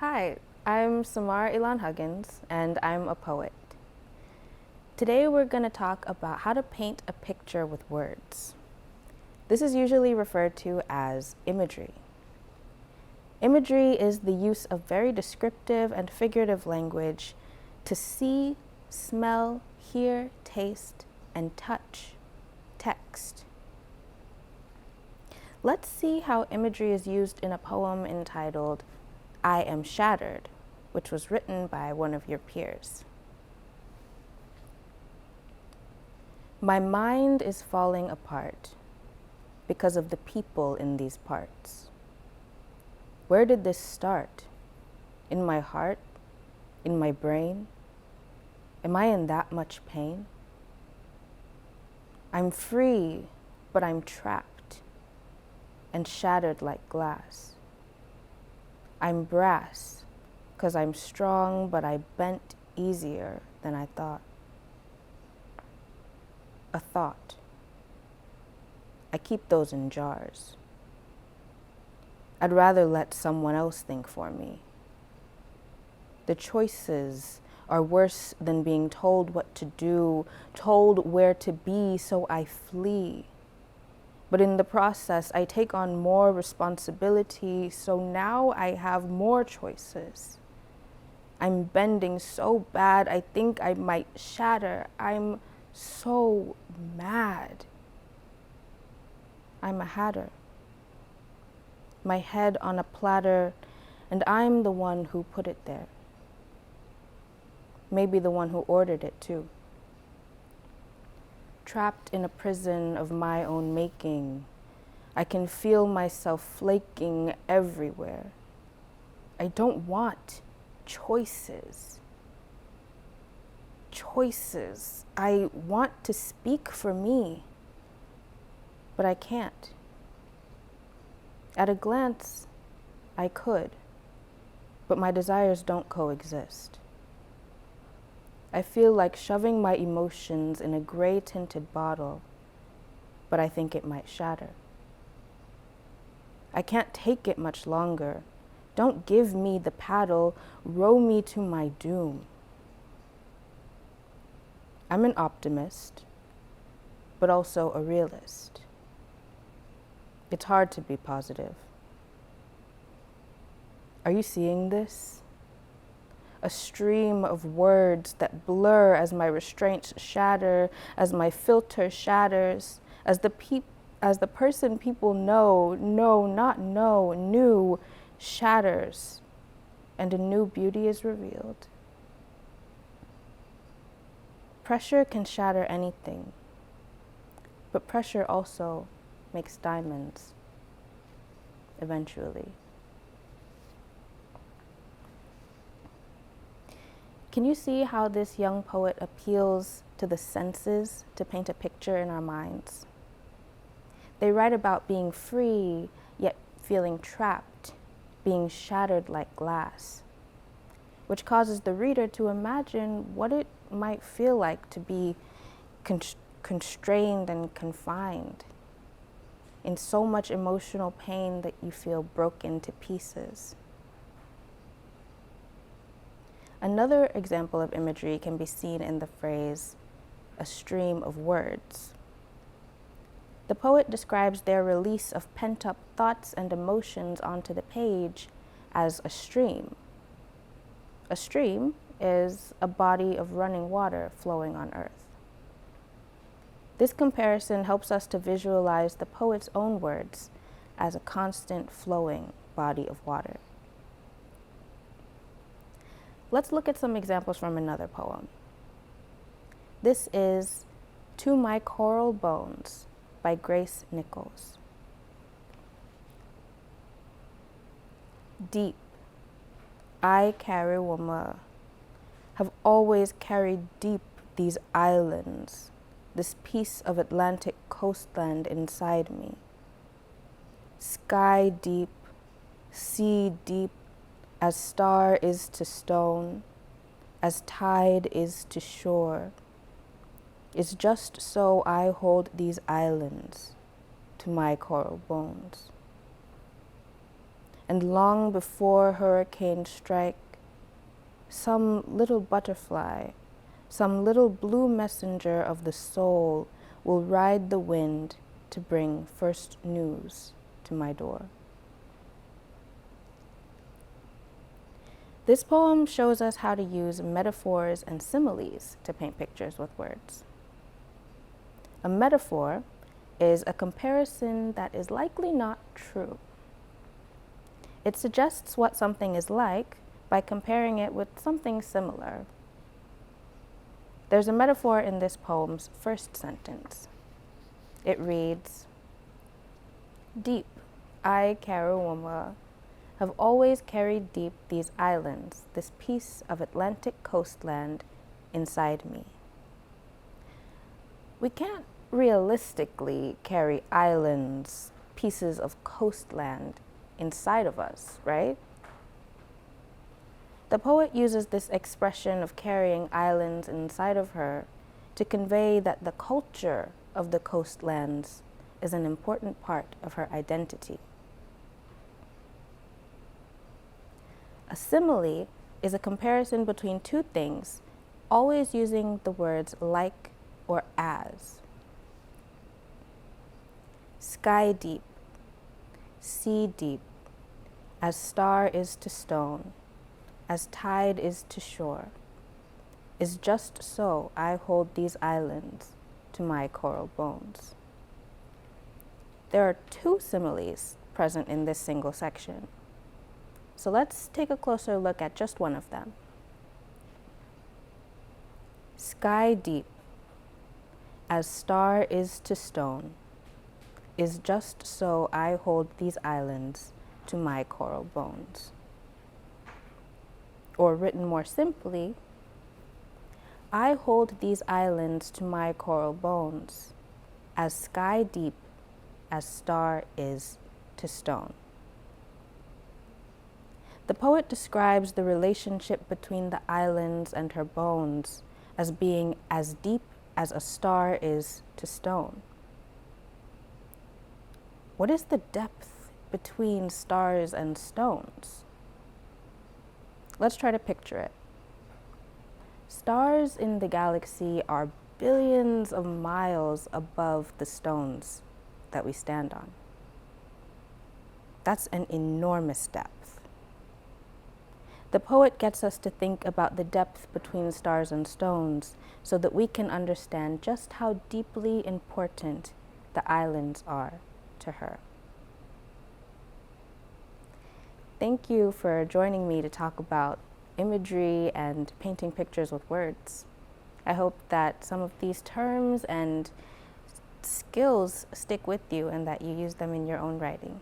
Hi, I'm Samara Elán Huggins, and I'm a poet. Today we're going to talk about how to paint a picture with words. This is usually referred to as imagery. Imagery is the use of very descriptive and figurative language to see, smell, hear, taste, and touch text. Let's see how imagery is used in a poem entitled I Am Shattered, which was written by one of your peers. My mind is falling apart because of the people in these parts. Where did this start? In my heart? In my brain? Am I in that much pain? I'm free, but I'm trapped and shattered like glass. I'm brass, 'cause I'm strong, but I bent easier than I thought. A thought. I keep those in jars. I'd rather let someone else think for me. The choices are worse than being told what to do, told where to be, so I flee. But in the process, I take on more responsibility, so now I have more choices. I'm bending so bad, I think I might shatter. I'm so mad. I'm a hatter. My head on a platter, and I'm the one who put it there. Maybe the one who ordered it too. Trapped in a prison of my own making, I can feel myself flaking everywhere. I don't want choices. Choices. I want to speak for me, but I can't. At a glance, I could, but my desires don't coexist. I feel like shoving my emotions in a gray tinted bottle, but I think it might shatter. I can't take it much longer. Don't give me the paddle, row me to my doom. I'm an optimist, but also a realist. It's hard to be positive. Are you seeing this? A stream of words that blur as my restraints shatter, as my filter shatters, as the person people knew, shatters, and a new beauty is revealed. Pressure can shatter anything, but pressure also makes diamonds, eventually. Can you see how this young poet appeals to the senses to paint a picture in our minds? They write about being free, yet feeling trapped, being shattered like glass, which causes the reader to imagine what it might feel like to be constrained and confined in so much emotional pain that you feel broken to pieces. Another example of imagery can be seen in the phrase, a stream of words. The poet describes their release of pent-up thoughts and emotions onto the page as a stream. A stream is a body of running water flowing on earth. This comparison helps us to visualize the poet's own words as a constant flowing body of water. Let's look at some examples from another poem. This is To My Coral Bones by Grace Nichols. Deep, I carry woman, have always carried deep these islands, this piece of Atlantic coastland inside me. Sky deep, sea deep, as star is to stone, as tide is to shore. It's just so I hold these islands to my coral bones. and long before hurricanes strike, some little butterfly, some little blue messenger of the soul will ride the wind to bring first news to my door. This poem shows us how to use metaphors and similes to paint pictures with words. A metaphor is a comparison that is likely not true. It suggests what something is like by comparing it with something similar. There's a metaphor in this poem's first sentence. It reads, "Deep, I, Karawoma, have always carried deep these islands, this piece of Atlantic coastland inside me." We can't realistically carry islands, pieces of coastland inside of us, right? The poet uses this expression of carrying islands inside of her to convey that the culture of the coastlands is an important part of her identity. A simile is a comparison between two things, always using the words like or as. Sky deep, sea deep, as star is to stone, as tide is to shore, is just so I hold these islands to my coral bones. There are two similes present in this single section. So let's take a closer look at just one of them. Sky deep, as star is to stone, is just so I hold these islands to my coral bones. Or written more simply, I hold these islands to my coral bones, as sky deep as star is to stone. The poet describes the relationship between the islands and her bones as being as deep as a star is to stone. What is the depth between stars and stones? Let's try to picture it. Stars in the galaxy are billions of miles above the stones that we stand on. That's an enormous depth. The poet gets us to think about the depth between stars and stones so that we can understand just how deeply important the islands are to her. Thank you for joining me to talk about imagery and painting pictures with words. I hope that some of these terms and skills stick with you and that you use them in your own writing.